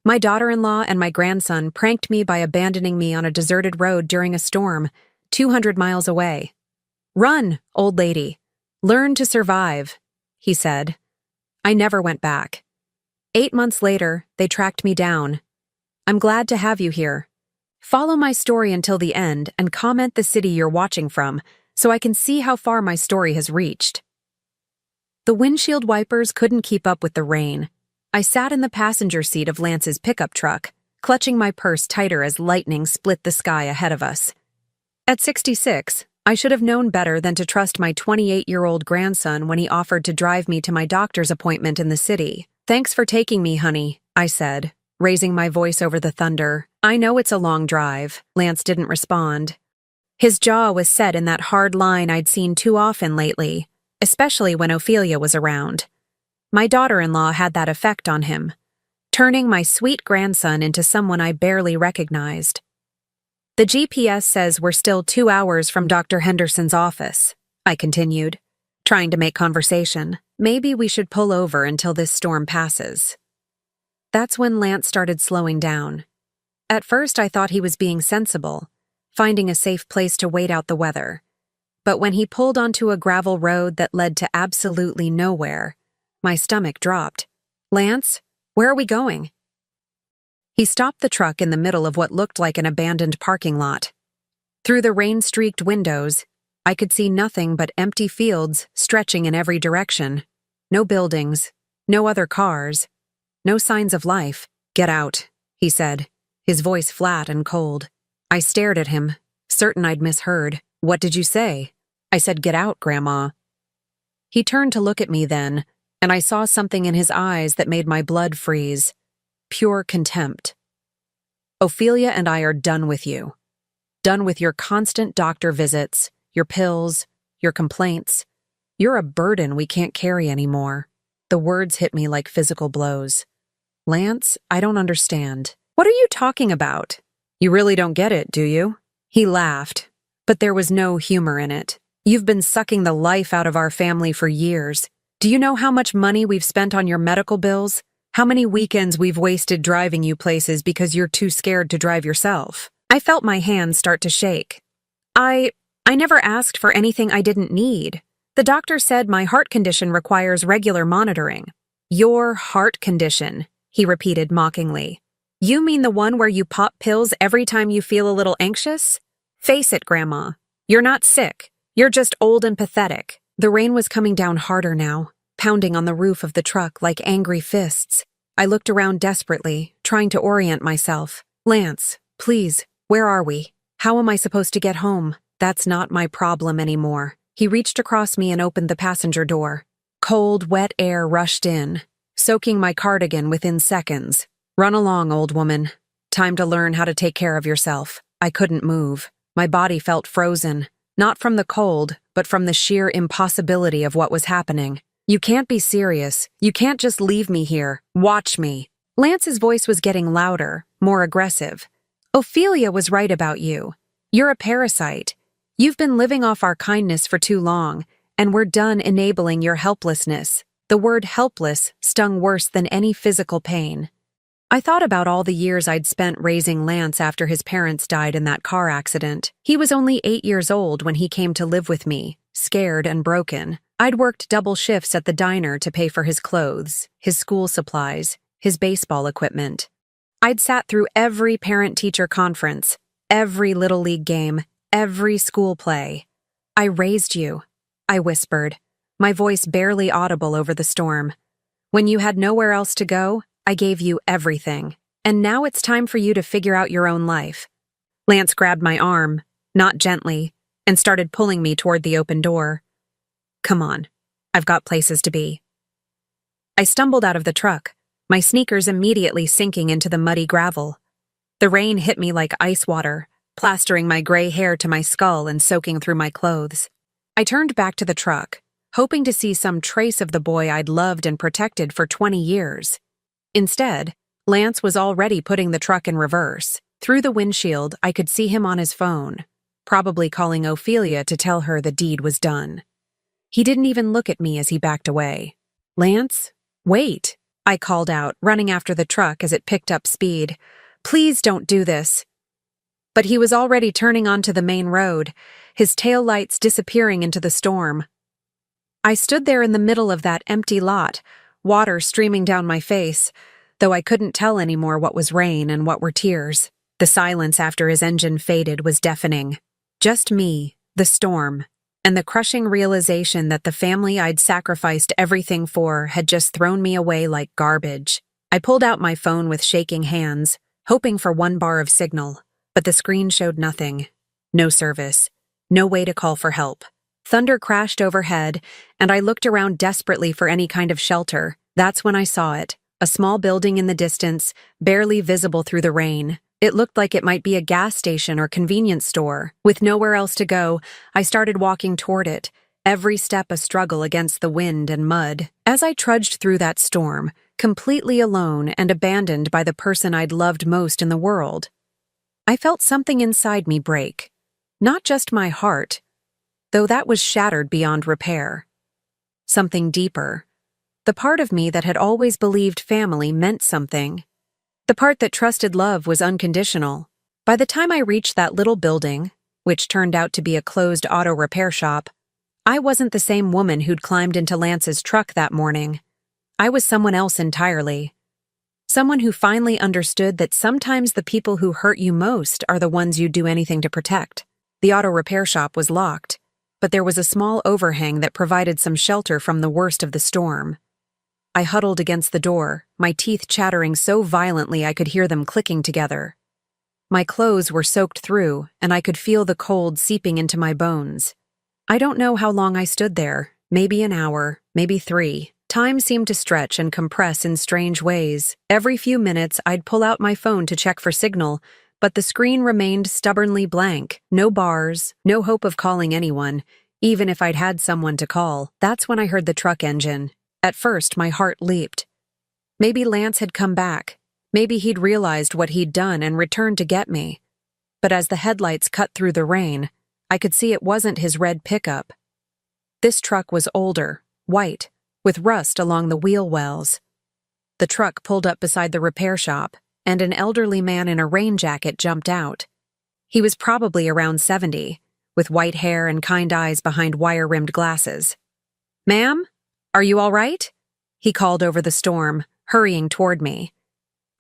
My daughter-in-law and my grandson pranked me by abandoning me on a deserted road during a storm, 200 miles away. "Run, old lady. Learn to survive," he said. I never went back. 8 months later, they tracked me down. I'm glad to have you here. Follow my story until the end and comment the city you're watching from so I can see how far my story has reached. The windshield wipers couldn't keep up with the rain. I sat in the passenger seat of Lance's pickup truck, clutching my purse tighter as lightning split the sky ahead of us. At 66, I should have known better than to trust my 28-year-old grandson when he offered to drive me to my doctor's appointment in the city. "Thanks for taking me, honey," I said, raising my voice over the thunder. "I know it's a long drive." Lance didn't respond. His jaw was set in that hard line I'd seen too often lately, especially when Ophelia was around. My daughter-in-law had that effect on him, turning my sweet grandson into someone I barely recognized. "The GPS says we're still 2 hours from Dr. Henderson's office," I continued, trying to make conversation. "Maybe we should pull over until this storm passes." That's when Lance started slowing down. At first I thought he was being sensible, finding a safe place to wait out the weather. But when he pulled onto a gravel road that led to absolutely nowhere, my stomach dropped. "Lance, where are we going?" He stopped the truck in the middle of what looked like an abandoned parking lot. Through the rain-streaked windows, I could see nothing but empty fields stretching in every direction. No buildings, no other cars, no signs of life. "Get out," he said, his voice flat and cold. I stared at him, certain I'd misheard. "What did you say?" I said, "Get out, Grandma." He turned to look at me then, and I saw something in his eyes that made my blood freeze. Pure contempt. "Ophelia and I are done with you. Done with your constant doctor visits, your pills, your complaints. You're a burden we can't carry anymore." The words hit me like physical blows. "Lance, I don't understand. What are you talking about? You really don't get it, do you?" He laughed, but there was no humor in it. "You've been sucking the life out of our family for years. Do you know how much money we've spent on your medical bills? How many weekends we've wasted driving you places because you're too scared to drive yourself?" I felt my hands start to shake. I never asked for anything I didn't need. The doctor said my heart condition requires regular monitoring." "Your heart condition," he repeated mockingly. "You mean the one where you pop pills every time you feel a little anxious? Face it, Grandma. You're not sick. You're just old and pathetic." The rain was coming down harder now, pounding on the roof of the truck like angry fists. I looked around desperately, trying to orient myself. "Lance, please, where are we? How am I supposed to get home? That's not my problem anymore." He reached across me and opened the passenger door. Cold, wet air rushed in, soaking my cardigan within seconds. "Run along, old woman. Time to learn how to take care of yourself." I couldn't move. My body felt frozen, not from the cold, but from the sheer impossibility of what was happening. "You can't be serious. You can't just leave me here. Watch me." Lance's voice was getting louder, more aggressive. "Ophelia was right about you. You're a parasite. You've been living off our kindness for too long, and we're done enabling your helplessness." The word helpless stung worse than any physical pain. I thought about all the years I'd spent raising Lance after his parents died in that car accident. He was only 8 years old when he came to live with me, scared and broken. I'd worked double shifts at the diner to pay for his clothes, his school supplies, his baseball equipment. I'd sat through every parent-teacher conference, every Little League game, every school play. "I raised you," I whispered, my voice barely audible over the storm. "When you had nowhere else to go, I gave you everything. And now it's time for you to figure out your own life." Lance grabbed my arm, not gently, and started pulling me toward the open door. "Come on, I've got places to be." I stumbled out of the truck, my sneakers immediately sinking into the muddy gravel. The rain hit me like ice water, plastering my gray hair to my skull and soaking through my clothes. I turned back to the truck, hoping to see some trace of the boy I'd loved and protected for 20 years. Instead, Lance was already putting the truck in reverse. Through the windshield, I could see him on his phone, probably calling Ophelia to tell her the deed was done. He didn't even look at me as he backed away. "Lance, wait." I called out, running after the truck as it picked up speed. Please don't do this. But he was already turning onto the main road, his taillights disappearing into the storm. I stood there in the middle of that empty lot, water streaming down my face, though I couldn't tell anymore what was rain and what were tears. The silence after his engine faded was deafening. Just me, the storm, and the crushing realization that the family I'd sacrificed everything for had just thrown me away like garbage. I pulled out my phone with shaking hands, hoping for one bar of signal, but the screen showed nothing. No service. No way to call for help. Thunder crashed overhead, and I looked around desperately for any kind of shelter. That's when I saw it, a small building in the distance, barely visible through the rain. It looked like it might be a gas station or convenience store. With nowhere else to go, I started walking toward it, every step a struggle against the wind and mud. As I trudged through that storm, completely alone and abandoned by the person I'd loved most in the world, I felt something inside me break. Not just my heart, though that was shattered beyond repair. Something deeper. The part of me that had always believed family meant something. The part that trusted love was unconditional. By the time I reached that little building, which turned out to be a closed auto repair shop, I wasn't the same woman who'd climbed into Lance's truck that morning. I was someone else entirely. Someone who finally understood that sometimes the people who hurt you most are the ones you'd do anything to protect. The auto repair shop was locked, but there was a small overhang that provided some shelter from the worst of the storm. I huddled against the door, my teeth chattering so violently I could hear them clicking together. My clothes were soaked through, and I could feel the cold seeping into my bones. I don't know how long I stood there, maybe an hour, maybe 3. Time seemed to stretch and compress in strange ways. Every few minutes, I'd pull out my phone to check for signal, but the screen remained stubbornly blank. No bars, no hope of calling anyone, even if I'd had someone to call. That's when I heard the truck engine. At first, my heart leaped. Maybe Lance had come back. Maybe he'd realized what he'd done and returned to get me. But as the headlights cut through the rain, I could see it wasn't his red pickup. This truck was older, white, with rust along the wheel wells. The truck pulled up beside the repair shop, and an elderly man in a rain jacket jumped out. He was probably around 70, with white hair and kind eyes behind wire-rimmed glasses. "Ma'am, are you all right?" he called over the storm, hurrying toward me.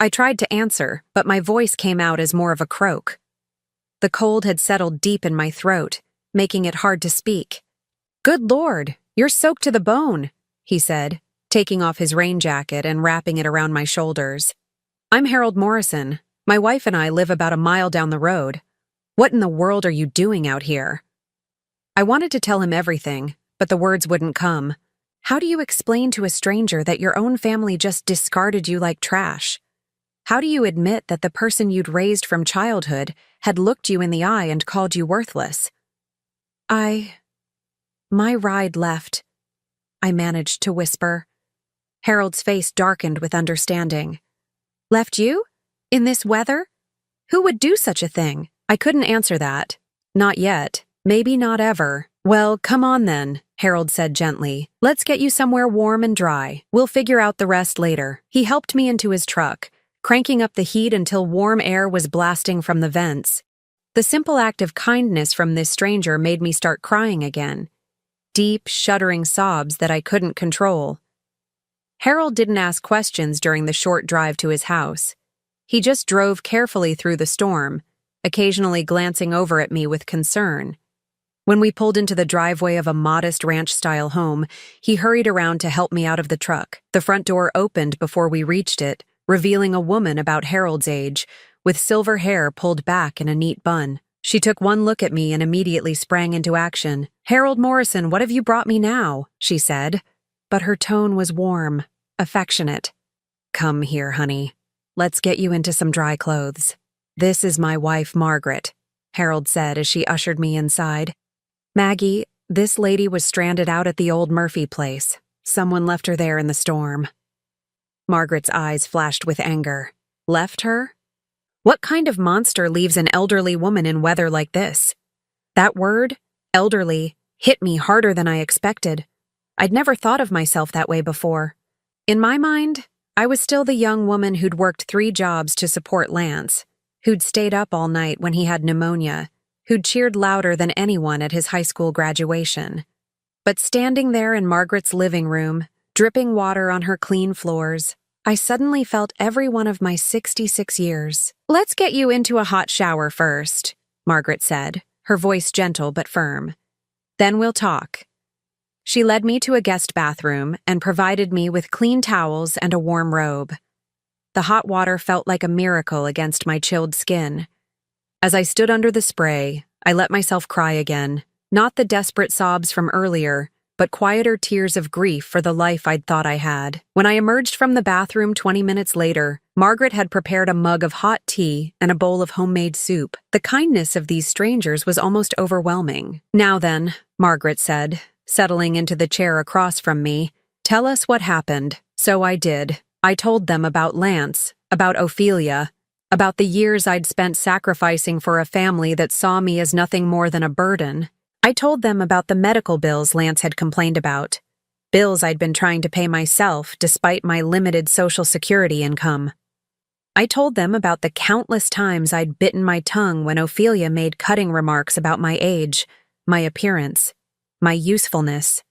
I tried to answer, but my voice came out as more of a croak. The cold had settled deep in my throat, making it hard to speak. "Good Lord, you're soaked to the bone," he said, taking off his rain jacket and wrapping it around my shoulders. "I'm Harold Morrison. My wife and I live about a mile down the road. What in the world are you doing out here?" I wanted to tell him everything, but the words wouldn't come. How do you explain to a stranger that your own family just discarded you like trash? How do you admit that the person you'd raised from childhood had looked you in the eye and called you worthless? My ride left," I managed to whisper. Harold's face darkened with understanding. "Left you? In this weather? Who would do such a thing?" I couldn't answer that. Not yet. Maybe not ever. "Well, come on then," Harold said gently. "Let's get you somewhere warm and dry. We'll figure out the rest later." He helped me into his truck, cranking up the heat until warm air was blasting from the vents. The simple act of kindness from this stranger made me start crying again. Deep, shuddering sobs that I couldn't control. Harold didn't ask questions during the short drive to his house. He just drove carefully through the storm, occasionally glancing over at me with concern. When we pulled into the driveway of a modest ranch-style home, he hurried around to help me out of the truck. The front door opened before we reached it, revealing a woman about Harold's age, with silver hair pulled back in a neat bun. She took one look at me and immediately sprang into action. "Harold Morrison, what have you brought me now?" she said. But her tone was warm, affectionate. "Come here, honey. Let's get you into some dry clothes. This is my wife, Margaret," Harold said as she ushered me inside. "Maggie, this lady was stranded out at the old Murphy place. Someone left her there in the storm." Margaret's eyes flashed with anger. Left her? What kind of monster leaves an elderly woman in weather like this? That word, elderly, hit me harder than I expected. I'd never thought of myself that way before. In my mind, I was still the young woman who'd worked 3 jobs to support Lance, who'd stayed up all night when he had pneumonia, who'd cheered louder than anyone at his high school graduation. But standing there in Margaret's living room, dripping water on her clean floors, I suddenly felt every one of my 66 years. "Let's get you into a hot shower first," Margaret said, her voice gentle but firm. "Then we'll talk." She led me to a guest bathroom and provided me with clean towels and a warm robe. The hot water felt like a miracle against my chilled skin. As I stood under the spray, I let myself cry again, not the desperate sobs from earlier, but quieter tears of grief for the life I'd thought I had. When I emerged from the bathroom 20 minutes later, Margaret had prepared a mug of hot tea and a bowl of homemade soup. The kindness of these strangers was almost overwhelming. "Now then," Margaret said, settling into the chair across from me, "tell us what happened." So I did. I told them about Lance, about Ophelia, about the years I'd spent sacrificing for a family that saw me as nothing more than a burden. I told them about the medical bills Lance had complained about, bills I'd been trying to pay myself despite my limited Social Security income. I told them about the countless times I'd bitten my tongue when Ophelia made cutting remarks about my age, my appearance, my usefulness.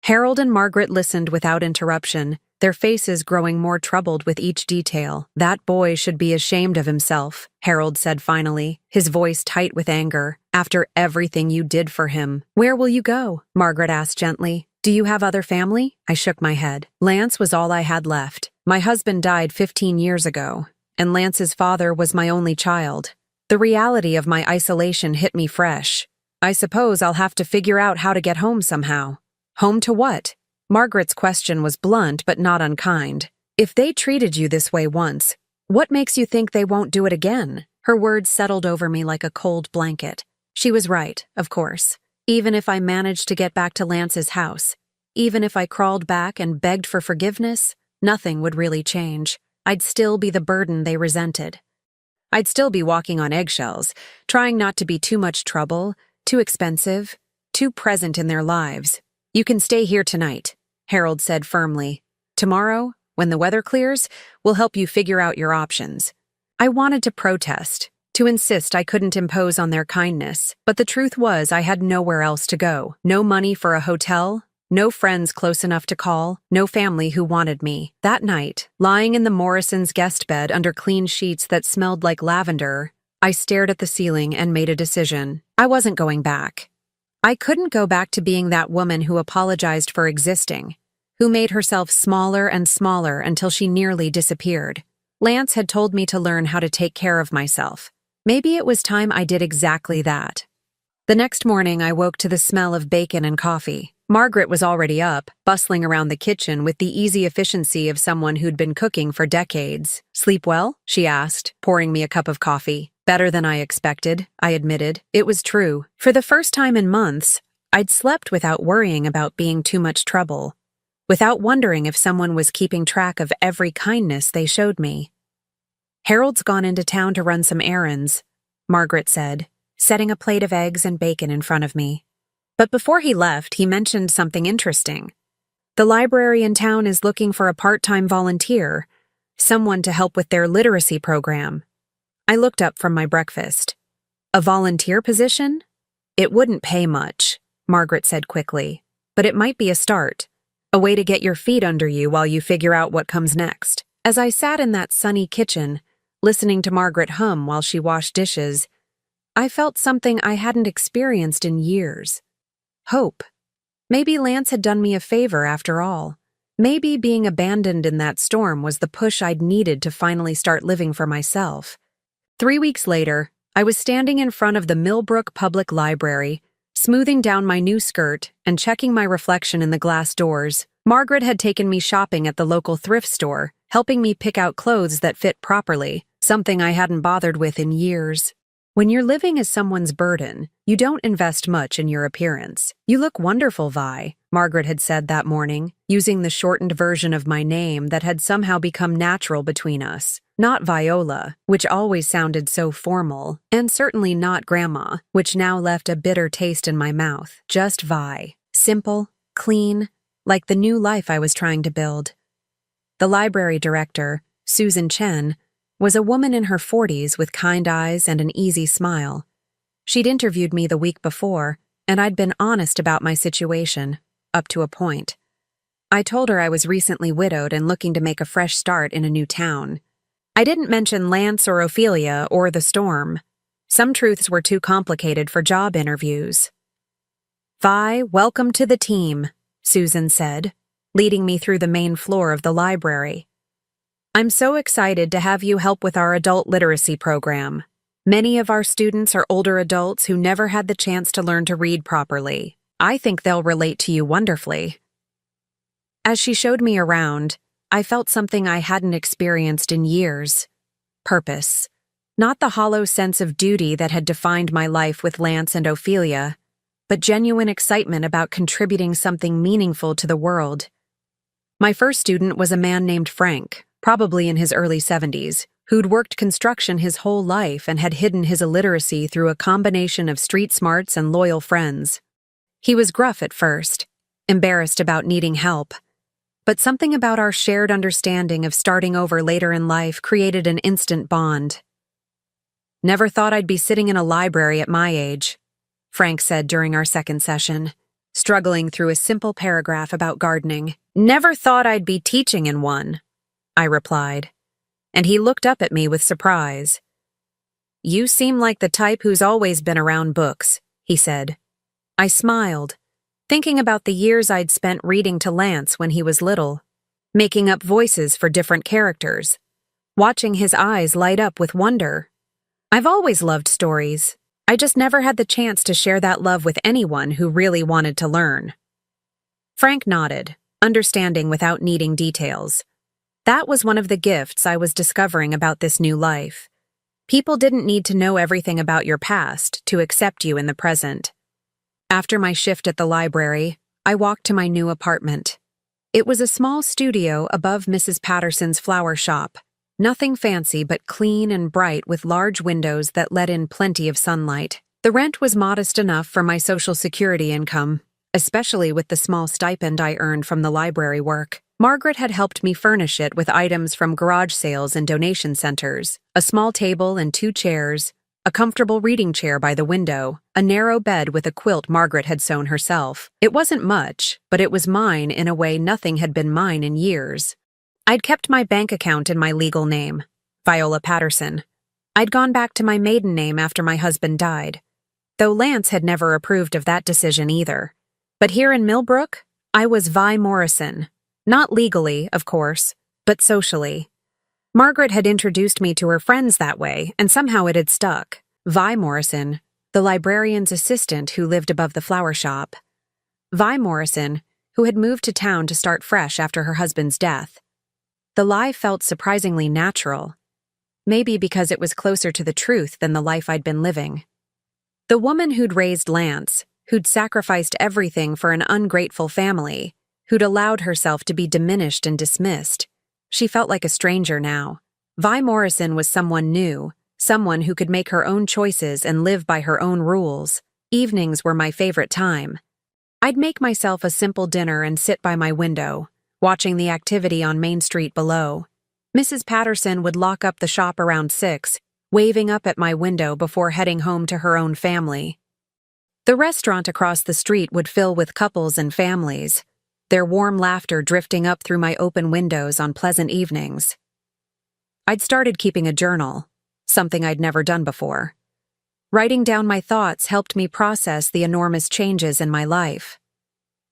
Harold and Margaret listened without interruption, their faces growing more troubled with each detail. "That boy should be ashamed of himself," Harold said finally, his voice tight with anger. "After everything you did for him." "Where will you go?" Margaret asked gently. "Do you have other family?" I shook my head. Lance was all I had left. My husband died 15 years ago, and Lance's father was my only child. The reality of my isolation hit me fresh. "I suppose I'll have to figure out how to get home somehow." "Home to what?" Margaret's question was blunt but not unkind. "If they treated you this way once, what makes you think they won't do it again?" Her words settled over me like a cold blanket. She was right, of course. Even if I managed to get back to Lance's house, even if I crawled back and begged for forgiveness, nothing would really change. I'd still be the burden they resented. I'd still be walking on eggshells, trying not to be too much trouble, too expensive, too present in their lives. "You can stay here tonight," Harold said firmly. "Tomorrow, when the weather clears, we'll help you figure out your options." I wanted to protest, to insist I couldn't impose on their kindness, but the truth was I had nowhere else to go. No money for a hotel, no friends close enough to call, no family who wanted me. That night, lying in the Morrisons' guest bed under clean sheets that smelled like lavender, I stared at the ceiling and made a decision. I wasn't going back. I couldn't go back to being that woman who apologized for existing, who made herself smaller and smaller until she nearly disappeared. Lance had told me to learn how to take care of myself. Maybe it was time I did exactly that. The next morning, I woke to the smell of bacon and coffee. Margaret was already up, bustling around the kitchen with the easy efficiency of someone who'd been cooking for decades. "Sleep well?" she asked, pouring me a cup of coffee. "Better than I expected," I admitted. It was true. For the first time in months, I'd slept without worrying about being too much trouble, without wondering if someone was keeping track of every kindness they showed me. "Harold's gone into town to run some errands," Margaret said, setting a plate of eggs and bacon in front of me. "But before he left, he mentioned something interesting. The library in town is looking for a part-time volunteer, someone to help with their literacy program." I looked up from my breakfast. "A volunteer position?" "It wouldn't pay much," Margaret said quickly, "but it might be a start, a way to get your feet under you while you figure out what comes next." As I sat in that sunny kitchen, listening to Margaret hum while she washed dishes, I felt something I hadn't experienced in years. Hope. Maybe Lance had done me a favor after all. Maybe being abandoned in that storm was the push I'd needed to finally start living for myself. 3 weeks later, I was standing in front of the Millbrook Public Library, smoothing down my new skirt and checking my reflection in the glass doors. Margaret had taken me shopping at the local thrift store, helping me pick out clothes that fit properly, something I hadn't bothered with in years. When you're living as someone's burden, you don't invest much in your appearance. "You look wonderful, Vi," Margaret had said that morning, using the shortened version of my name that had somehow become natural between us. Not Viola, which always sounded so formal, and certainly not Grandma, which now left a bitter taste in my mouth. Just Vi. Simple, clean, like the new life I was trying to build. The library director, Susan Chen, was a woman in her 40s with kind eyes and an easy smile. She'd interviewed me the week before, and I'd been honest about my situation, up to a point. I told her I was recently widowed and looking to make a fresh start in a new town. I didn't mention Lance or Ophelia or the storm. Some truths were too complicated for job interviews. "Vi, welcome to the team," Susan said, leading me through the main floor of the library. "I'm so excited to have you help with our adult literacy program. Many of our students are older adults who never had the chance to learn to read properly. I think they'll relate to you wonderfully." As she showed me around, I felt something I hadn't experienced in years. Purpose. Not the hollow sense of duty that had defined my life with Lance and Ophelia, but genuine excitement about contributing something meaningful to the world. My first student was a man named Frank, probably in his early 70s, who'd worked construction his whole life and had hidden his illiteracy through a combination of street smarts and loyal friends. He was gruff at first, embarrassed about needing help, but something about our shared understanding of starting over later in life created an instant bond. "Never thought I'd be sitting in a library at my age," Frank said during our second session, struggling through a simple paragraph about gardening. "Never thought I'd be teaching in one," I replied, and he looked up at me with surprise. "You seem like the type who's always been around books," he said. I smiled, thinking about the years I'd spent reading to Lance when he was little, making up voices for different characters, watching his eyes light up with wonder. I've always loved stories. I just never had the chance to share that love with anyone who really wanted to learn. Frank nodded, understanding without needing details. That was one of the gifts I was discovering about this new life. People didn't need to know everything about your past to accept you in the present. After my shift at the library, I walked to my new apartment. It was a small studio above Mrs. Patterson's flower shop. Nothing fancy but clean and bright with large windows that let in plenty of sunlight. The rent was modest enough for my Social Security income, especially with the small stipend I earned from the library work. Margaret had helped me furnish it with items from garage sales and donation centers, a small table and 2 chairs, a comfortable reading chair by the window, a narrow bed with a quilt Margaret had sewn herself. It wasn't much, but it was mine in a way nothing had been mine in years. I'd kept my bank account in my legal name, Viola Patterson. I'd gone back to my maiden name after my husband died, though Lance had never approved of that decision either. But here in Millbrook, I was Vi Morrison. Not legally, of course, but socially. Margaret had introduced me to her friends that way, and somehow it had stuck. Vi Morrison, the librarian's assistant who lived above the flower shop. Vi Morrison, who had moved to town to start fresh after her husband's death. The lie felt surprisingly natural, maybe because it was closer to the truth than the life I'd been living. The woman who'd raised Lance, who'd sacrificed everything for an ungrateful family, who'd allowed herself to be diminished and dismissed. She felt like a stranger now. Vi Morrison was someone new, someone who could make her own choices and live by her own rules. Evenings were my favorite time. I'd make myself a simple dinner and sit by my window, watching the activity on Main Street below. Mrs. Patterson would lock up the shop around 6, waving up at my window before heading home to her own family. The restaurant across the street would fill with couples and families, their warm laughter drifting up through my open windows on pleasant evenings. I'd started keeping a journal, something I'd never done before. Writing down my thoughts helped me process the enormous changes in my life.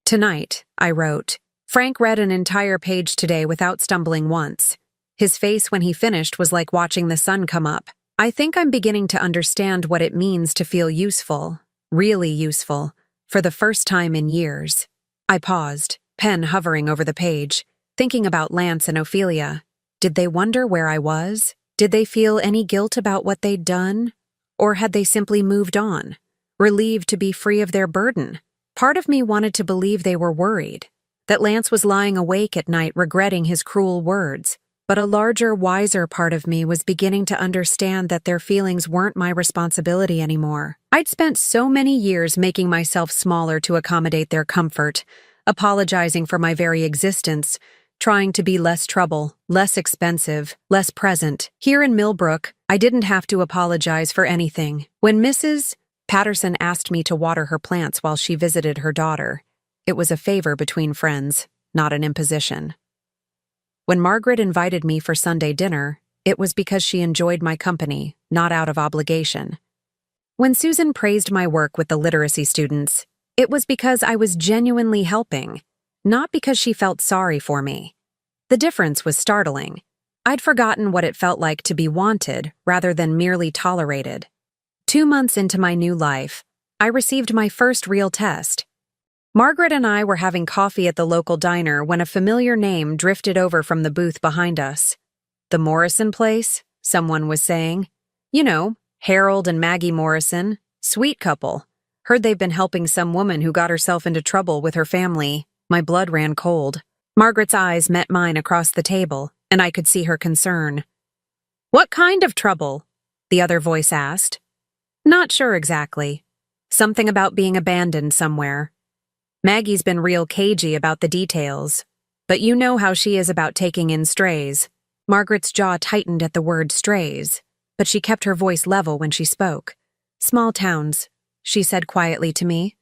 "Tonight," I wrote, "Frank read an entire page today without stumbling once. His face when he finished was like watching the sun come up. I think I'm beginning to understand what it means to feel useful, really useful, for the first time in years." I paused, pen hovering over the page, thinking about Lance and Ophelia. Did they wonder where I was? Did they feel any guilt about what they'd done? Or had they simply moved on, relieved to be free of their burden? Part of me wanted to believe they were worried, that Lance was lying awake at night regretting his cruel words, but a larger, wiser part of me was beginning to understand that their feelings weren't my responsibility anymore. I'd spent so many years making myself smaller to accommodate their comfort, apologizing for my very existence, trying to be less trouble, less expensive, less present. Here in Millbrook, I didn't have to apologize for anything. When Mrs. Patterson asked me to water her plants while she visited her daughter, it was a favor between friends, not an imposition. When Margaret invited me for Sunday dinner, it was because she enjoyed my company, not out of obligation. When Susan praised my work with the literacy students, it was because I was genuinely helping, not because she felt sorry for me. The difference was startling. I'd forgotten what it felt like to be wanted rather than merely tolerated. 2 months into my new life, I received my first real test. Margaret and I were having coffee at the local diner when a familiar name drifted over from the booth behind us. "The Morrison place?" someone was saying. "You know, Harold and Maggie Morrison. Sweet couple. Heard they've been helping some woman who got herself into trouble with her family." My blood ran cold. Margaret's eyes met mine across the table, and I could see her concern. "What kind of trouble?" the other voice asked. "Not sure exactly. Something about being abandoned somewhere. Maggie's been real cagey about the details, but you know how she is about taking in strays." Margaret's jaw tightened at the word strays, but she kept her voice level when she spoke. "Small towns," she said quietly to me.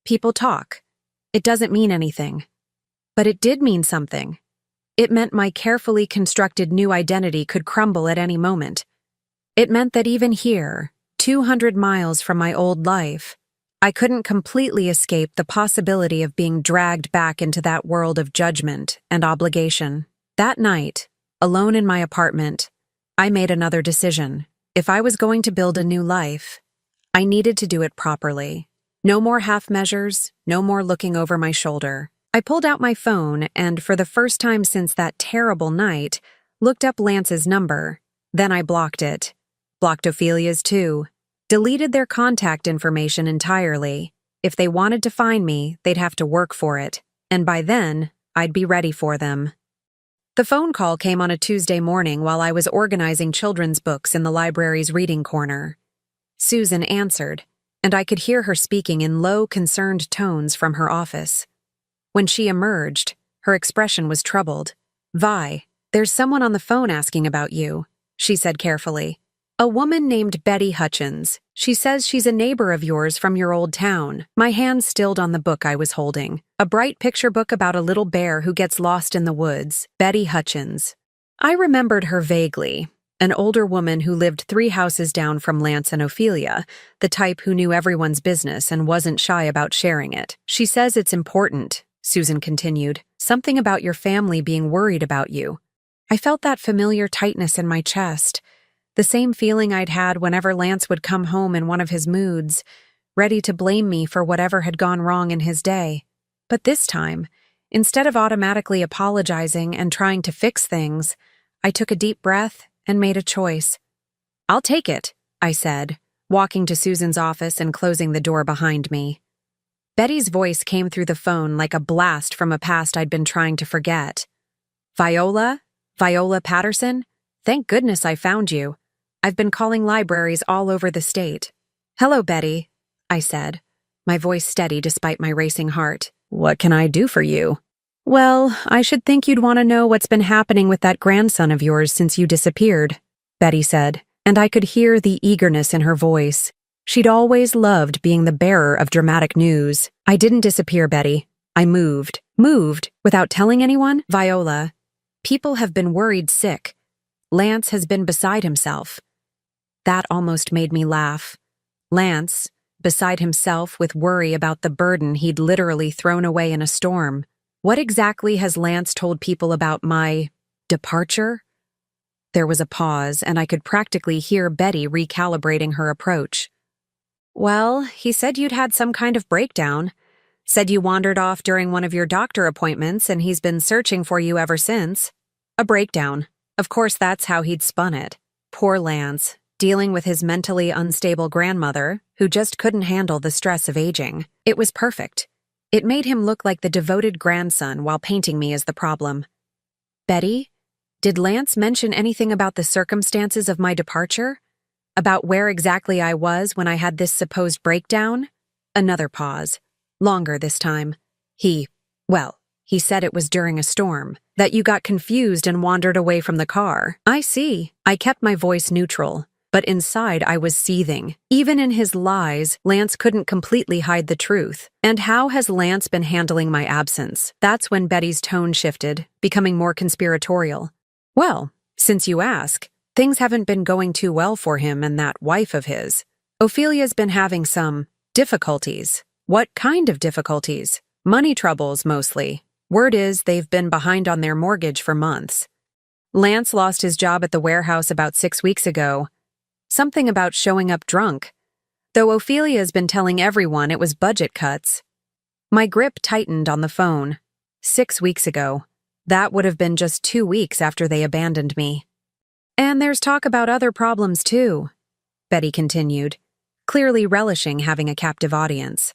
"People talk. It doesn't mean anything." But it did mean something. It meant my carefully constructed new identity could crumble at any moment. It meant that even here, 200 miles from my old life, I couldn't completely escape the possibility of being dragged back into that world of judgment and obligation. That night, alone in my apartment, I made another decision. If I was going to build a new life, I needed to do it properly. No more half measures, no more looking over my shoulder. I pulled out my phone and, for the first time since that terrible night, looked up Lance's number. Then I blocked it. Blocked Ophelia's too. Deleted their contact information entirely. If they wanted to find me, they'd have to work for it. And by then, I'd be ready for them. The phone call came on a Tuesday morning while I was organizing children's books in the library's reading corner. Susan answered, and I could hear her speaking in low, concerned tones from her office. When she emerged, her expression was troubled. "Vi, there's someone on the phone asking about you," she said carefully. "A woman named Betty Hutchins. She says she's a neighbor of yours from your old town." My hand stilled on the book I was holding. A bright picture book about a little bear who gets lost in the woods. Betty Hutchins. I remembered her vaguely. An older woman who lived 3 houses down from Lance and Ophelia, the type who knew everyone's business and wasn't shy about sharing it. "She says it's important," Susan continued. "Something about your family being worried about you." I felt that familiar tightness in my chest. The same feeling I'd had whenever Lance would come home in one of his moods, ready to blame me for whatever had gone wrong in his day. But this time, instead of automatically apologizing and trying to fix things, I took a deep breath and made a choice. "I'll take it," I said, walking to Susan's office and closing the door behind me. Betty's voice came through the phone like a blast from a past I'd been trying to forget. "Viola? Viola Patterson? Thank goodness I found you. I've been calling libraries all over the state." "Hello, Betty," I said, my voice steady despite my racing heart. "What can I do for you?" "Well, I should think you'd want to know what's been happening with that grandson of yours since you disappeared," Betty said, and I could hear the eagerness in her voice. She'd always loved being the bearer of dramatic news. "I didn't disappear, Betty. I moved." "Moved? Without telling anyone?" "Viola, people have been worried sick. Lance has been beside himself." That almost made me laugh. Lance, beside himself with worry about the burden he'd literally thrown away in a storm. What exactly has Lance told people about my departure? There was a pause, and I could practically hear Betty recalibrating her approach. "Well, he said you'd had some kind of breakdown. Said you wandered off during one of your doctor appointments, and he's been searching for you ever since." A breakdown. Of course, that's how he'd spun it. Poor Lance, dealing with his mentally unstable grandmother, who just couldn't handle the stress of aging. It was perfect. It made him look like the devoted grandson while painting me as the problem. "Betty, did Lance mention anything about the circumstances of my departure? About where exactly I was when I had this supposed breakdown?" Another pause. Longer this time. Well, He said it was during a storm, that you got confused and wandered away from the car. I see. I kept my voice neutral, but inside I was seething. Even in his lies, Lance couldn't completely hide the truth. And how has Lance been handling my absence? That's when Betty's tone shifted, becoming more conspiratorial. Well, since you ask, things haven't been going too well for him and that wife of his. Ophelia's been having some difficulties. What kind of difficulties? Money troubles, mostly. Word is they've been behind on their mortgage for months. Lance lost his job at the warehouse about 6 weeks ago. Something about showing up drunk. Though Ophelia's been telling everyone it was budget cuts. My grip tightened on the phone. 6 weeks ago. That would have been just 2 weeks after they abandoned me. And there's talk about other problems too, Betty continued, clearly relishing having a captive audience.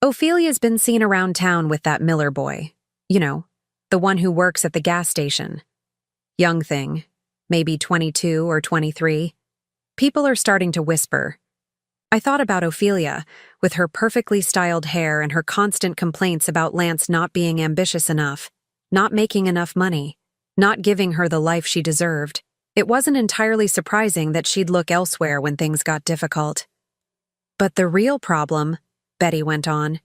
Ophelia's been seen around town with that Miller boy. You know, the one who works at the gas station. Young thing, maybe 22 or 23. People are starting to whisper. I thought about Ophelia, with her perfectly styled hair and her constant complaints about Lance not being ambitious enough, not making enough money, not giving her the life she deserved. It wasn't entirely surprising that she'd look elsewhere when things got difficult. But the real problem, Betty went on,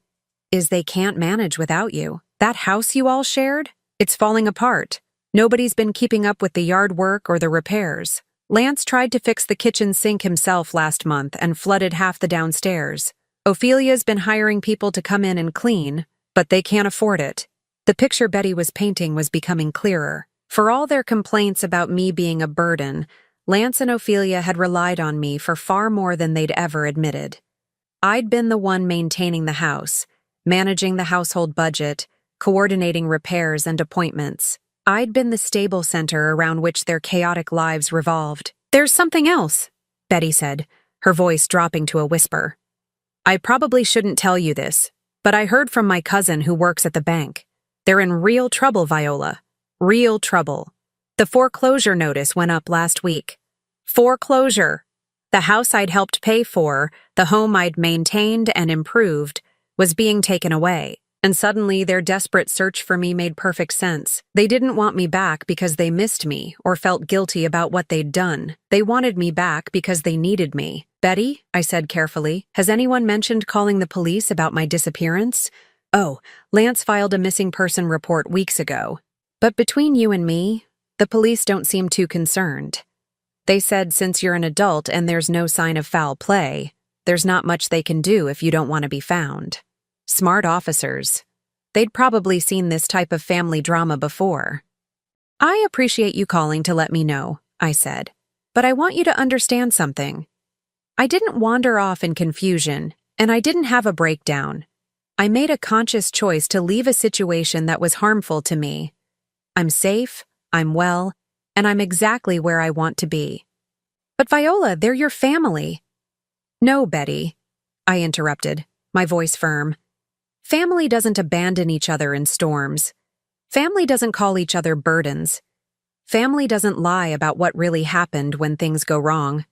is they can't manage without you. That house you all shared? It's falling apart. Nobody's been keeping up with the yard work or the repairs. Lance tried to fix the kitchen sink himself last month and flooded half the downstairs. Ophelia's been hiring people to come in and clean, but they can't afford it. The picture Betty was painting was becoming clearer. For all their complaints about me being a burden, Lance and Ophelia had relied on me for far more than they'd ever admitted. I'd been the one maintaining the house, managing the household budget, coordinating repairs and appointments. I'd been the stable center around which their chaotic lives revolved. There's something else, Betty said, her voice dropping to a whisper. I probably shouldn't tell you this, but I heard from my cousin who works at the bank. They're in real trouble, Viola. Real trouble. The foreclosure notice went up last week. Foreclosure. The house I'd helped pay for, the home I'd maintained and improved, was being taken away. And suddenly their desperate search for me made perfect sense. They didn't want me back because they missed me or felt guilty about what they'd done. They wanted me back because they needed me. Betty, I said carefully, has anyone mentioned calling the police about my disappearance? Oh, Lance filed a missing person report weeks ago. But between you and me, the police don't seem too concerned. They said since you're an adult and there's no sign of foul play, there's not much they can do if you don't want to be found. Smart officers. They'd probably seen this type of family drama before. I appreciate you calling to let me know, I said, but I want you to understand something. I didn't wander off in confusion, and I didn't have a breakdown. I made a conscious choice to leave a situation that was harmful to me. I'm safe, I'm well, and I'm exactly where I want to be. But Viola, they're your family. No, Betty, I interrupted, my voice firm. Family doesn't abandon each other in storms. Family doesn't call each other burdens. Family doesn't lie about what really happened when things go wrong.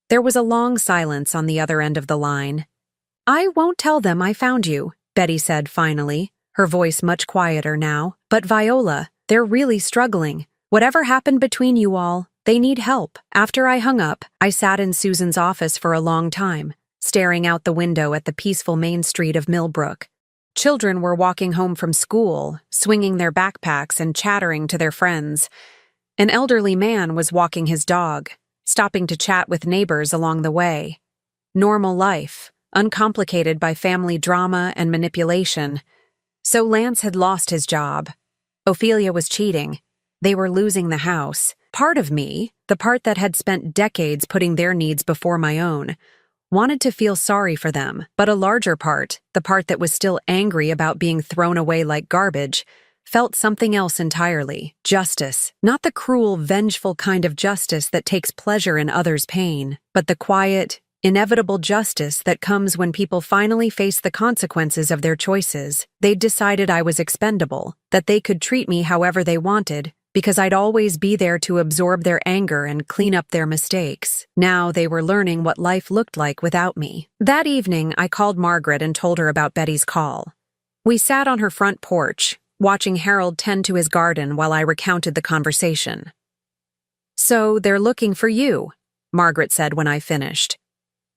There was a long silence on the other end of the line. I won't tell them I found you, Betty said finally, her voice much quieter now. But Viola, they're really struggling. Whatever happened between you all, they need help. After I hung up, I sat in Susan's office for a long time, staring out the window at the peaceful main street of Millbrook. Children were walking home from school, swinging their backpacks and chattering to their friends. An elderly man was walking his dog, stopping to chat with neighbors along the way. Normal life, uncomplicated by family drama and manipulation. So Lance had lost his job. Ophelia was cheating. They were losing the house. Part of me, the part that had spent decades putting their needs before my own, wanted to feel sorry for them, but a larger part, the part that was still angry about being thrown away like garbage, felt something else entirely. Justice. Not the cruel, vengeful kind of justice that takes pleasure in others' pain, but the quiet, inevitable justice that comes when people finally face the consequences of their choices. They'd decided I was expendable, that they could treat me however they wanted, because I'd always be there to absorb their anger and clean up their mistakes. Now they were learning what life looked like without me. That evening, I called Margaret and told her about Betty's call. We sat on her front porch, watching Harold tend to his garden while I recounted the conversation. "So they're looking for you," Margaret said when I finished.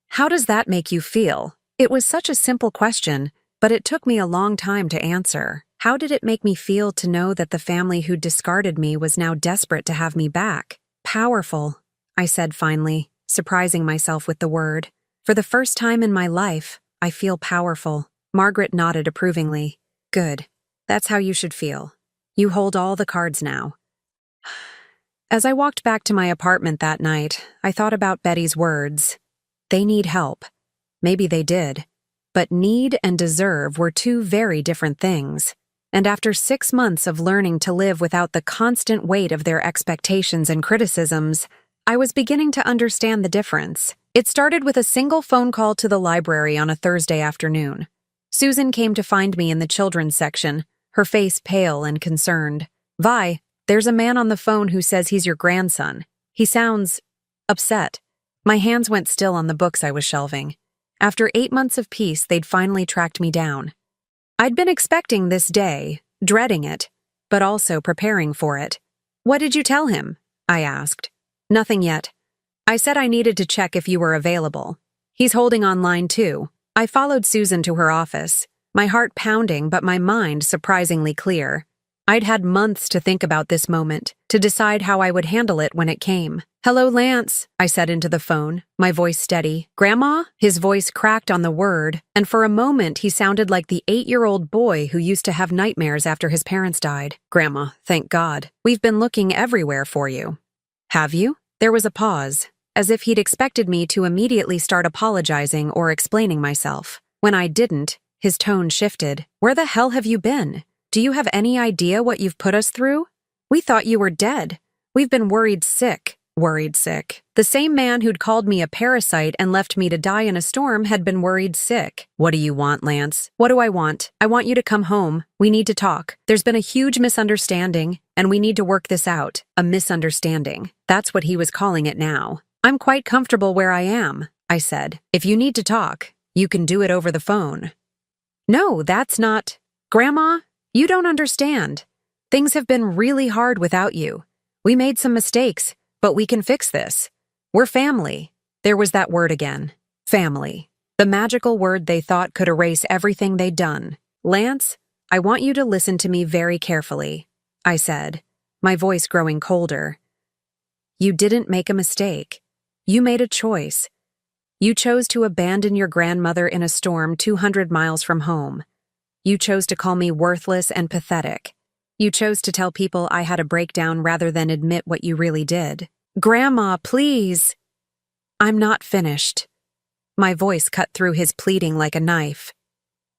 "How does that make you feel?" It was such a simple question, but it took me a long time to answer. How did it make me feel to know that the family who discarded me was now desperate to have me back? "Powerful," I said finally, surprising myself with the word. "For the first time in my life, I feel powerful." Margaret nodded approvingly. "Good. That's how you should feel. You hold all the cards now." As I walked back to my apartment that night, I thought about Betty's words. They need help. Maybe they did. But need and deserve were two very different things. And after 6 months of learning to live without the constant weight of their expectations and criticisms, I was beginning to understand the difference. It started with a single phone call to the library on a Thursday afternoon. Susan came to find me in the children's section, her face pale and concerned. "Vi, there's a man on the phone who says he's your grandson. He sounds upset." My hands went still on the books I was shelving. After 8 months of peace, they'd finally tracked me down. I'd been expecting this day, dreading it, but also preparing for it. "What did you tell him?" I asked. "Nothing yet. I said I needed to check if you were available. He's holding on line too." I followed Susan to her office, my heart pounding but my mind surprisingly clear. I'd had months to think about this moment, to decide how I would handle it when it came. "Hello, Lance," I said into the phone, my voice steady. "Grandma?" His voice cracked on the word, and for a moment he sounded like the 8-year-old boy who used to have nightmares after his parents died. "Grandma, thank God. We've been looking everywhere for you." "Have you?" There was a pause, as if he'd expected me to immediately start apologizing or explaining myself. When I didn't, his tone shifted. "Where the hell have you been? Do you have any idea what you've put us through? We thought you were dead. We've been worried sick. The same man who'd called me a parasite and left me to die in a storm had been worried sick. "What do you want, Lance?" "What do I want? I want you to come home. We need to talk. There's been a huge misunderstanding, and we need to work this out." A misunderstanding. That's what he was calling it now. "I'm quite comfortable where I am," I said. "If you need to talk, you can do it over the phone." "No, that's not..." "Grandma, you don't understand. Things have been really hard without you. We made some mistakes, but we can fix this. We're family." There was that word again. Family. The magical word they thought could erase everything they'd done. "Lance, I want you to listen to me very carefully," I said, my voice growing colder. "You didn't make a mistake. You made a choice. You chose to abandon your grandmother in a storm 200 miles from home. You chose to call me worthless and pathetic. You chose to tell people I had a breakdown rather than admit what you really did." "Grandma, please." "I'm not finished." My voice cut through his pleading like a knife.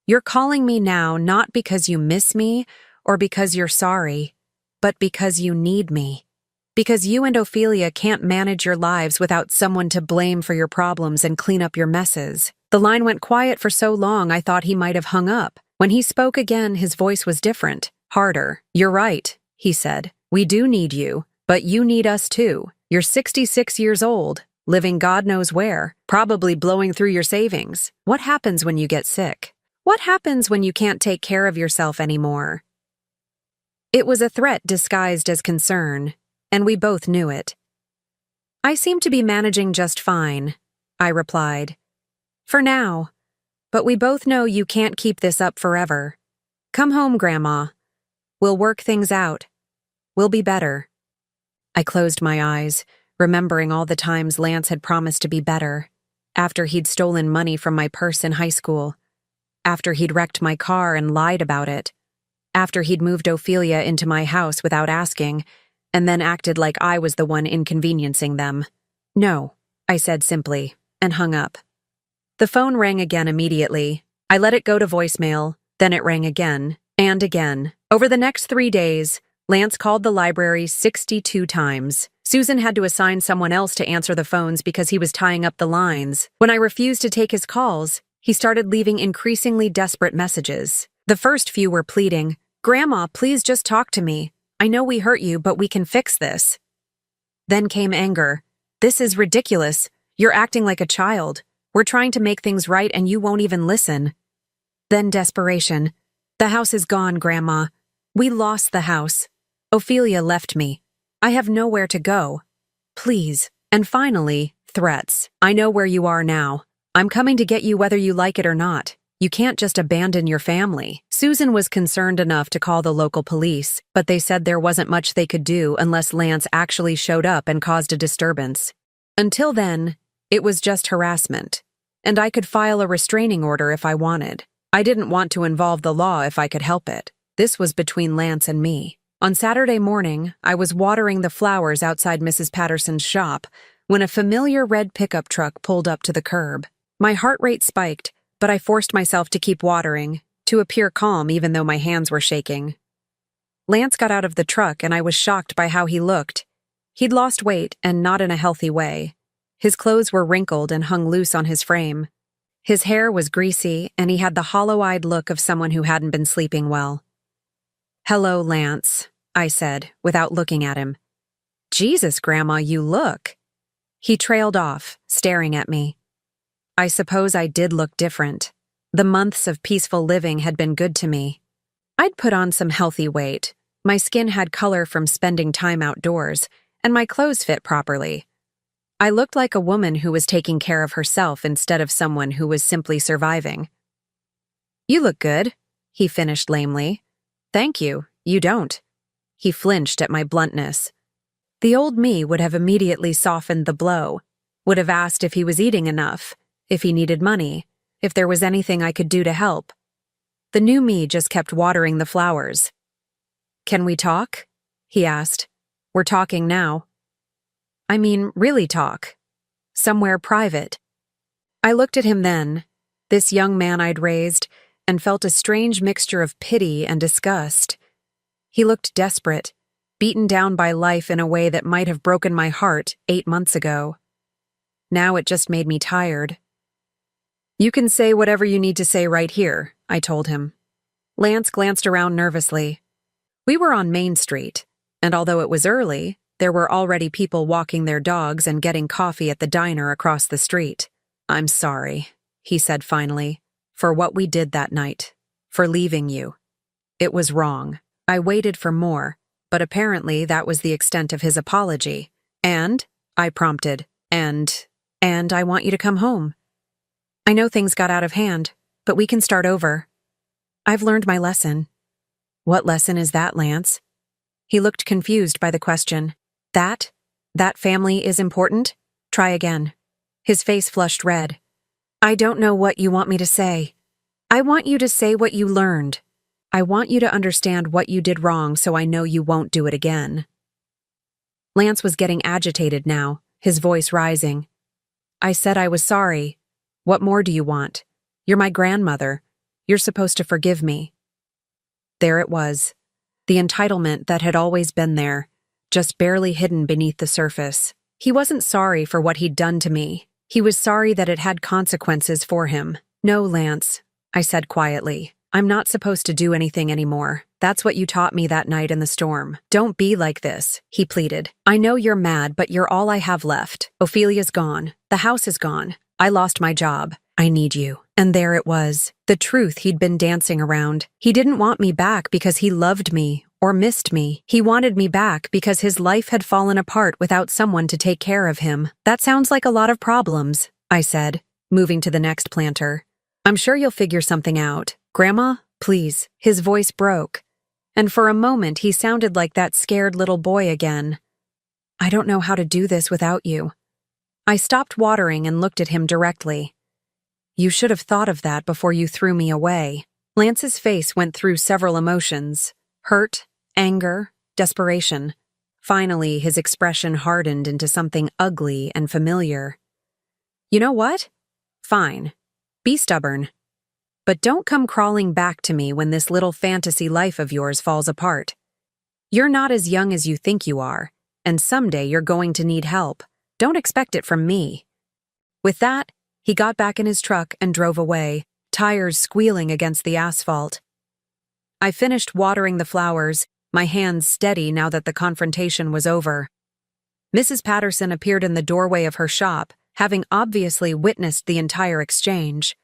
"You're calling me now not because you miss me or because you're sorry, but because you need me. Because you and Ophelia can't manage your lives without someone to blame for your problems and clean up your messes." The line went quiet for so long I thought he might have hung up. When he spoke again, his voice was different, harder. "You're right," he said. "We do need you, but you need us too. You're 66 years old, living God knows where, probably blowing through your savings. What happens when you get sick? What happens when you can't take care of yourself anymore?" It was a threat disguised as concern, and we both knew it. "I seem to be managing just fine," I replied. "For now. But we both know you can't keep this up forever. Come home, Grandma. We'll work things out. We'll be better." I closed my eyes, remembering all the times Lance had promised to be better. After he'd stolen money from my purse in high school. After he'd wrecked my car and lied about it. After he'd moved Ophelia into my house without asking, and then acted like I was the one inconveniencing them. "No," I said simply, and hung up. The phone rang again immediately. I let it go to voicemail, then it rang again, and again. Over the next 3 days, Lance called the library 62 times. Susan had to assign someone else to answer the phones because he was tying up the lines. When I refused to take his calls, he started leaving increasingly desperate messages. The first few were pleading, "Grandma, please just talk to me. I know we hurt you, but we can fix this." Then came anger. "This is ridiculous. You're acting like a child. We're trying to make things right and you won't even listen." Then desperation. The house is gone, Grandma. We lost the house. Ophelia left me. I have nowhere to go. Please. And finally, threats. I know where you are now. I'm coming to get you whether you like it or not. You can't just abandon your family. Susan was concerned enough to call the local police, but they said there wasn't much they could do unless Lance actually showed up and caused a disturbance. Until then, it was just harassment. And I could file a restraining order if I wanted. I didn't want to involve the law if I could help it. This was between Lance and me. On Saturday morning, I was watering the flowers outside Mrs. Patterson's shop when a familiar red pickup truck pulled up to the curb. My heart rate spiked, but I forced myself to keep watering, to appear calm even though my hands were shaking. Lance got out of the truck and I was shocked by how he looked. He'd lost weight and not in a healthy way. His clothes were wrinkled and hung loose on his frame. His hair was greasy and he had the hollow-eyed look of someone who hadn't been sleeping well. "Hello, Lance," I said, without looking at him. "Jesus, Grandma, you look." He trailed off, staring at me. I suppose I did look different. The months of peaceful living had been good to me. I'd put on some healthy weight. My skin had color from spending time outdoors, and my clothes fit properly. I looked like a woman who was taking care of herself instead of someone who was simply surviving. "You look good," he finished lamely. "Thank you, you don't." He flinched at my bluntness. The old me would have immediately softened the blow, would have asked if he was eating enough, if he needed money, if there was anything I could do to help. The new me just kept watering the flowers. "Can we talk?" he asked. "We're talking now." I mean, really talk. Somewhere private. I looked at him then, this young man I'd raised, and felt a strange mixture of pity and disgust. He looked desperate, beaten down by life in a way that might have broken my heart 8 months ago. Now it just made me tired. "You can say whatever you need to say right here," I told him. Lance glanced around nervously. We were on Main Street, and although it was early, there were already people walking their dogs and getting coffee at the diner across the street. "I'm sorry," he said finally, "for what we did that night, for leaving you. It was wrong." I waited for more, but apparently that was the extent of his apology. "And?" I prompted. And I want you to come home. I know things got out of hand, but we can start over. I've learned my lesson." "What lesson is that, Lance?" He looked confused by the question. That family is important? Try again." His face flushed red. "I don't know what you want me to say. I want you to say what you learned. I want you to understand what you did wrong so I know you won't do it again." Lance was getting agitated now, his voice rising. "I said I was sorry. What more do you want? You're my grandmother. You're supposed to forgive me." There it was, the entitlement that had always been there, just barely hidden beneath the surface. He wasn't sorry for what he'd done to me. He was sorry that it had consequences for him. "No, Lance," I said quietly. "I'm not supposed to do anything anymore. That's what you taught me that night in the storm. Don't be like this," he pleaded. "I know you're mad, but you're all I have left. Ophelia's gone. The house is gone. I lost my job. I need you." And there it was, the truth he'd been dancing around. He didn't want me back because he loved me or missed me. He wanted me back because his life had fallen apart without someone to take care of him. "That sounds like a lot of problems," I said, moving to the next planter. "I'm sure you'll figure something out. Grandma, please." His voice broke, and for a moment he sounded like that scared little boy again. "I don't know how to do this without you." I stopped watering and looked at him directly. "You should have thought of that before you threw me away." Lance's face went through several emotions: hurt, anger, desperation. Finally, his expression hardened into something ugly and familiar. "You know what? Fine. Be stubborn. But don't come crawling back to me when this little fantasy life of yours falls apart. You're not as young as you think you are, and someday you're going to need help. Don't expect it from me." With that, he got back in his truck and drove away, tires squealing against the asphalt. I finished watering the flowers, my hands steady now that the confrontation was over. Mrs. Patterson appeared in the doorway of her shop, having obviously witnessed the entire exchange.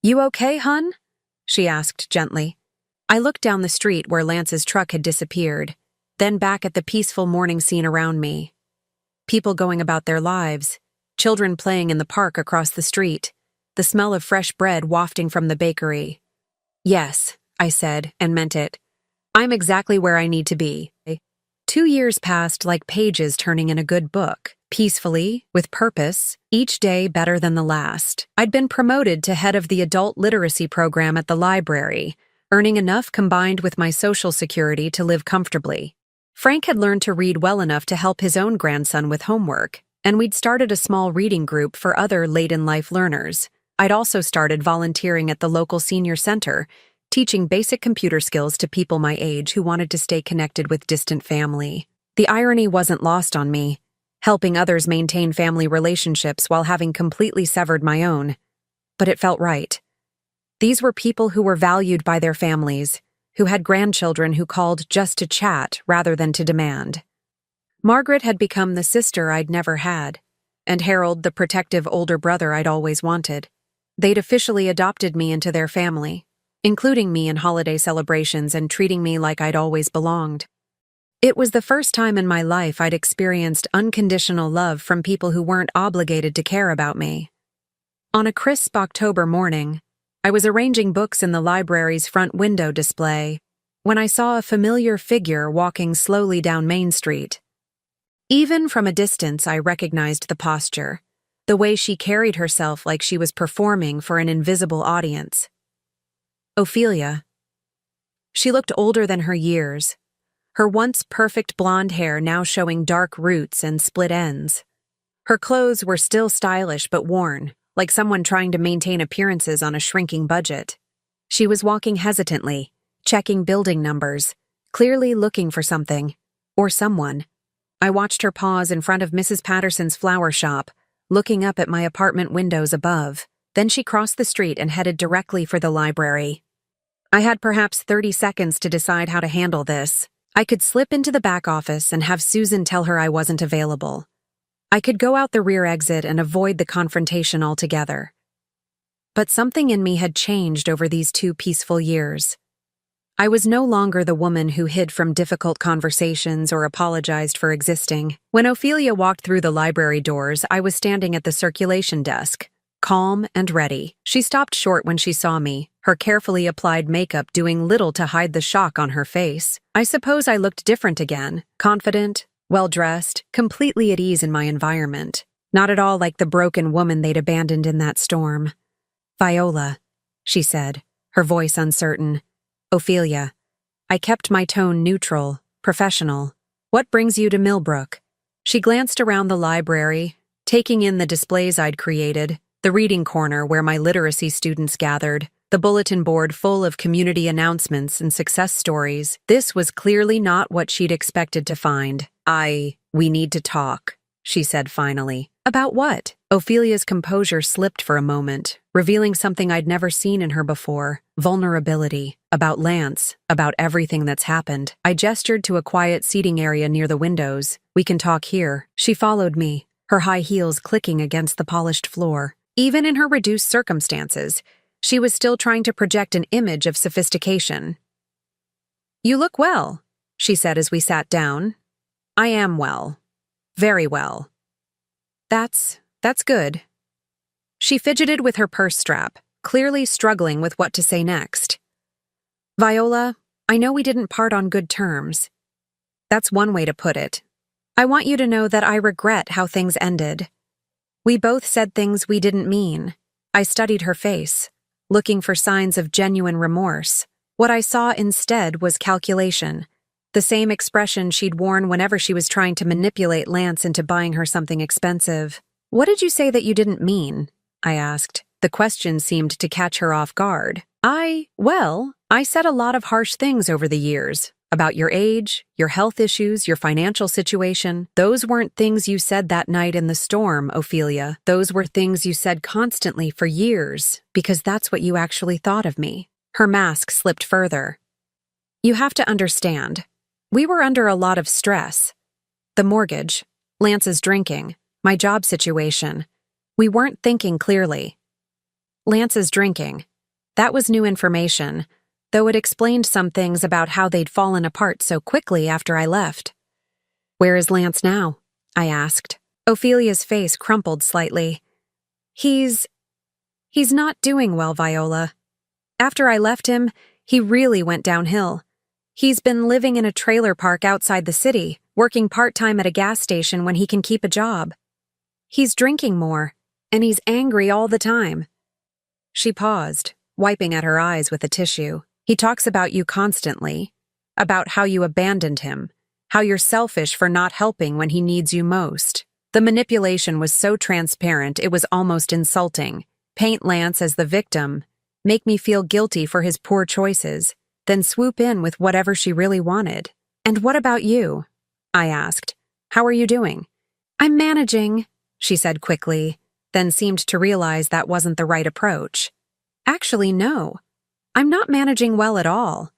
"You okay, hun?" she asked gently. I looked down the street where Lance's truck had disappeared, then back at the peaceful morning scene around me. People going about their lives, children playing in the park across the street, the smell of fresh bread wafting from the bakery. Yes, I said, and meant it. I'm exactly where I need to be. 2 years passed like pages turning in a good book, peacefully, with purpose, each day better than the last. I'd been promoted to head of the adult literacy program at the library, earning enough combined with my social security to live comfortably. Frank had learned to read well enough to help his own grandson with homework, and we'd started a small reading group for other late-in-life learners. I'd also started volunteering at the local senior center, teaching basic computer skills to people my age who wanted to stay connected with distant family. The irony wasn't lost on me, helping others maintain family relationships while having completely severed my own. But it felt right. These were people who were valued by their families, who had grandchildren who called just to chat rather than to demand. Margaret had become the sister I'd never had, and Harold the protective older brother I'd always wanted. They'd officially adopted me into their family, including me in holiday celebrations and treating me like I'd always belonged. It was the first time in my life I'd experienced unconditional love from people who weren't obligated to care about me. On a crisp October morning, I was arranging books in the library's front window display when I saw a familiar figure walking slowly down Main Street. Even from a distance, I recognized the posture, the way she carried herself like she was performing for an invisible audience. Ophelia. She looked older than her years, her once perfect blonde hair now showing dark roots and split ends. Her clothes were still stylish but worn, like someone trying to maintain appearances on a shrinking budget. She was walking hesitantly, checking building numbers, clearly looking for something, or someone. I watched her pause in front of Mrs. Patterson's flower shop, looking up at my apartment windows above. Then she crossed the street and headed directly for the library. I had perhaps 30 seconds to decide how to handle this. I could slip into the back office and have Susan tell her I wasn't available. I could go out the rear exit and avoid the confrontation altogether. But something in me had changed over these 2 peaceful years. I was no longer the woman who hid from difficult conversations or apologized for existing. When Ophelia walked through the library doors, I was standing at the circulation desk, calm and ready. She stopped short when she saw me, her carefully applied makeup doing little to hide the shock on her face. I suppose I looked different again, confident, well-dressed, completely at ease in my environment. Not at all like the broken woman they'd abandoned in that storm. "Viola," she said, her voice uncertain. "Ophelia." I kept my tone neutral, professional. "What brings you to Millbrook?" She glanced around the library, taking in the displays I'd created, the reading corner where my literacy students gathered, the bulletin board full of community announcements and success stories. This was clearly not what she'd expected to find. "We need to talk," she said finally. "About what?" Ophelia's composure slipped for a moment, revealing something I'd never seen in her before: vulnerability. About Lance, about everything that's happened. I gestured to a quiet seating area near the windows. "We can talk here." She followed me, her high heels clicking against the polished floor. Even in her reduced circumstances, she was still trying to project an image of sophistication. "You look well," she said as we sat down. "I am well. Very well." That's good." She fidgeted with her purse strap, clearly struggling with what to say next. "Viola, I know we didn't part on good terms. That's one way to put it. I want you to know that I regret how things ended. We both said things we didn't mean." I studied her face, looking for signs of genuine remorse. What I saw instead was calculation, the same expression she'd worn whenever she was trying to manipulate Lance into buying her something expensive. "What did you say that you didn't mean?" I asked. The question seemed to catch her off guard. I said a lot of harsh things over the years. About your age, your health issues, your financial situation. Those weren't things you said that night in the storm, Ophelia. Those were things you said constantly for years, because that's what you actually thought of me. Her mask slipped further. "You have to understand. We were under a lot of stress. The mortgage, Lance's drinking, my job situation. We weren't thinking clearly. Lance's drinking. That was new information, though it explained some things about how they'd fallen apart so quickly after I left. "Where is Lance now?" I asked. Ophelia's face crumpled slightly. He's not doing well, Viola. After I left him, he really went downhill. He's been living in a trailer park outside the city, working part-time at a gas station when he can keep a job. He's drinking more, and he's angry all the time." She paused, wiping at her eyes with a tissue. "He talks about you constantly, about how you abandoned him, how you're selfish for not helping when he needs you most." The manipulation was so transparent it was almost insulting. Paint Lance as the victim, make me feel guilty for his poor choices, then swoop in with whatever she really wanted. "And what about you?" I asked. "How are you doing?" "I'm managing," she said quickly, then seemed to realize that wasn't the right approach. "Actually, no. I'm not managing well at all.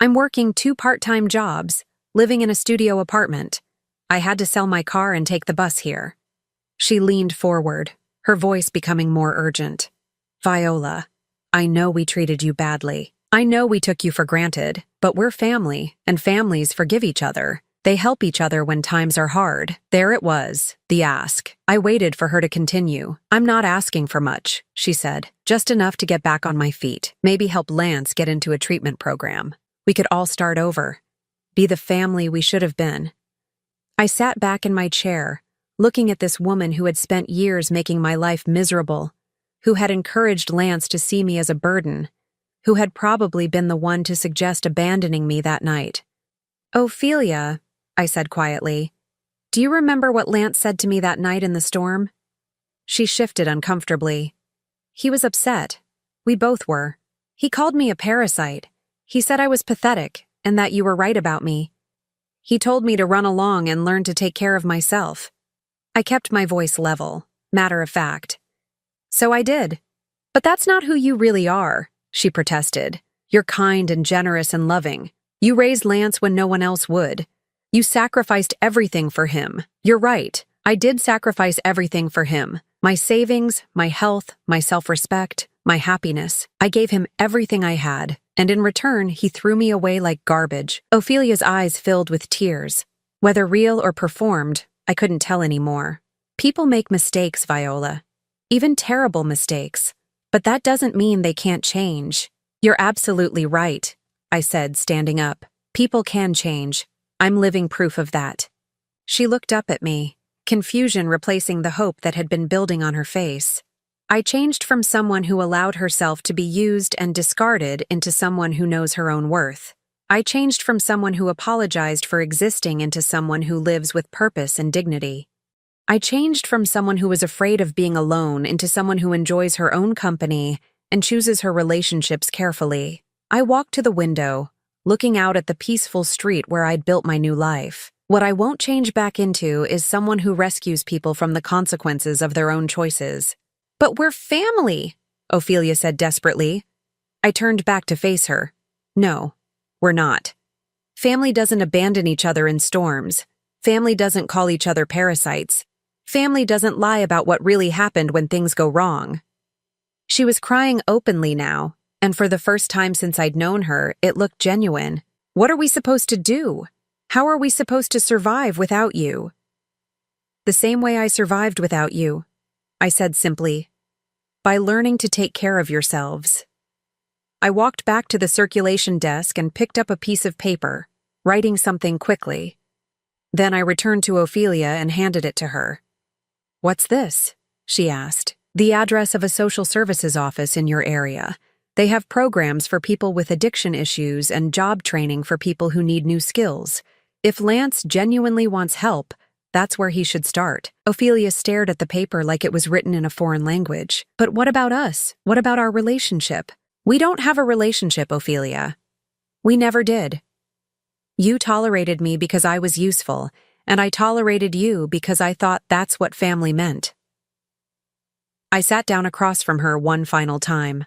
I'm working 2 part-time jobs, living in a studio apartment. I had to sell my car and take the bus here." She leaned forward, her voice becoming more urgent. "Viola, I know we treated you badly. I know we took you for granted, but we're family, and families forgive each other. They help each other when times are hard." There it was, the ask. I waited for her to continue. "I'm not asking for much," she said. "Just enough to get back on my feet. Maybe help Lance get into a treatment program. We could all start over. Be the family we should have been." I sat back in my chair, looking at this woman who had spent years making my life miserable, who had encouraged Lance to see me as a burden, who had probably been the one to suggest abandoning me that night. "Ophelia," I said quietly, "do you remember what Lance said to me that night in the storm?" She shifted uncomfortably. "He was upset. We both were. He called me a parasite. He said I was pathetic, and that you were right about me. He told me to run along and learn to take care of myself." I kept my voice level, matter of fact. "So I did. But that's not who you really are," she protested. "You're kind and generous and loving. You raised Lance when no one else would. You sacrificed everything for him. You're right. I did sacrifice everything for him. My savings, my health, my self-respect, my happiness. I gave him everything I had, and in return, he threw me away like garbage." Ophelia's eyes filled with tears. Whether real or performed, I couldn't tell anymore. "People make mistakes, Viola. Even terrible mistakes. But that doesn't mean they can't change." "You're absolutely right," I said, standing up. "People can change. I'm living proof of that." She looked up at me, confusion replacing the hope that had been building on her face. I changed from someone who allowed herself to be used and discarded into someone who knows her own worth. I changed from someone who apologized for existing into someone who lives with purpose and dignity. I changed from someone who was afraid of being alone into someone who enjoys her own company and chooses her relationships carefully. I walked to the window, looking out at the peaceful street where I'd built my new life. What I won't change back into is someone who rescues people from the consequences of their own choices. "But we're family," Ophelia said desperately. I turned back to face her. "No, we're not. Family doesn't abandon each other in storms. Family doesn't call each other parasites. Family doesn't lie about what really happened when things go wrong." She was crying openly now, and for the first time since I'd known her, it looked genuine. "What are we supposed to do? How are we supposed to survive without you?" "The same way I survived without you," I said simply. "By learning to take care of yourselves." I walked back to the circulation desk and picked up a piece of paper, writing something quickly. Then I returned to Ophelia and handed it to her. "What's this?" she asked. "The address of a social services office in your area. They have programs for people with addiction issues and job training for people who need new skills. If Lance genuinely wants help, that's where he should start." Ophelia stared at the paper like it was written in a foreign language. "But what about us? What about our relationship?" "We don't have a relationship, Ophelia. We never did. You tolerated me because I was useful, and I tolerated you because I thought that's what family meant." I sat down across from her one final time.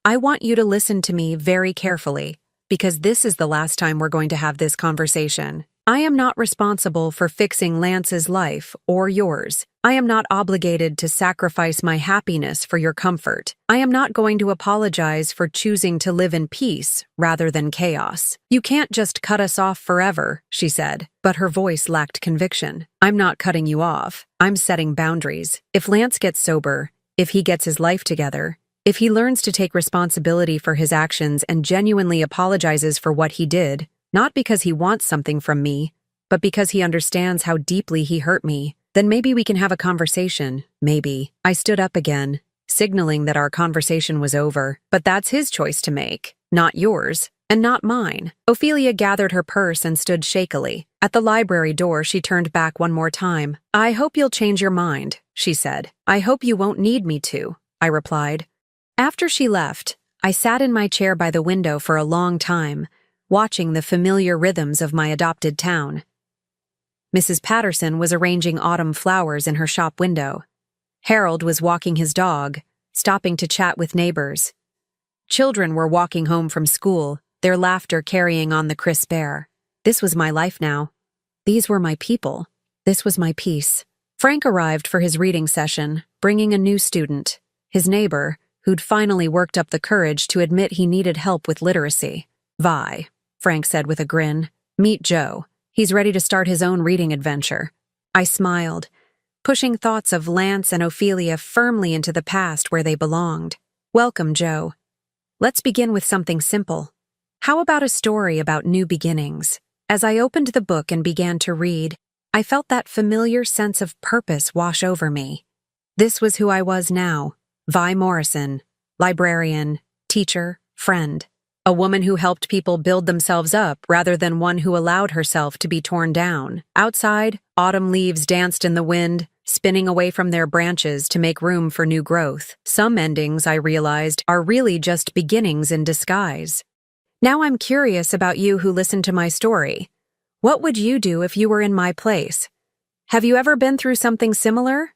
"I want you to listen to me very carefully, because this is the last time we're going to have this conversation. I am not responsible for fixing Lance's life or yours. I am not obligated to sacrifice my happiness for your comfort. I am not going to apologize for choosing to live in peace rather than chaos. You can't just cut us off forever, she said, but her voice lacked conviction. I'm not cutting you off. I'm setting boundaries. If Lance gets sober, if he gets his life together, if he learns to take responsibility for his actions and genuinely apologizes for what he did, not because he wants something from me, but because he understands how deeply he hurt me, then maybe we can have a conversation, maybe. I stood up again, signaling that our conversation was over, but that's his choice to make, not yours, and not mine. Ophelia gathered her purse and stood shakily. At the library door, she turned back one more time. I hope you'll change your mind, she said. I hope you won't need me to, I replied. After she left, I sat in my chair by the window for a long time, watching the familiar rhythms of my adopted town. Mrs. Patterson was arranging autumn flowers in her shop window. Harold was walking his dog, stopping to chat with neighbors. Children were walking home from school, their laughter carrying on the crisp air. This was my life now. These were my people. This was my peace. Frank arrived for his reading session, bringing a new student, his neighbor, who'd finally worked up the courage to admit he needed help with literacy. Vi, Frank said with a grin. Meet Joe. He's ready to start his own reading adventure. I smiled, pushing thoughts of Lance and Ophelia firmly into the past where they belonged. Welcome, Joe. Let's begin with something simple. How about a story about new beginnings? As I opened the book and began to read, I felt that familiar sense of purpose wash over me. This was who I was now, Vi Morrison, librarian, teacher, friend. A woman who helped people build themselves up rather than one who allowed herself to be torn down. Outside, autumn leaves danced in the wind, spinning away from their branches to make room for new growth. Some endings, I realized, are really just beginnings in disguise. Now I'm curious about you who listened to my story. What would you do if you were in my place? Have you ever been through something similar?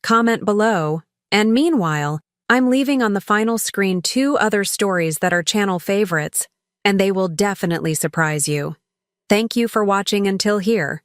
Comment below. And meanwhile, I'm leaving on the final screen 2 other stories that are channel favorites, and they will definitely surprise you. Thank you for watching until here.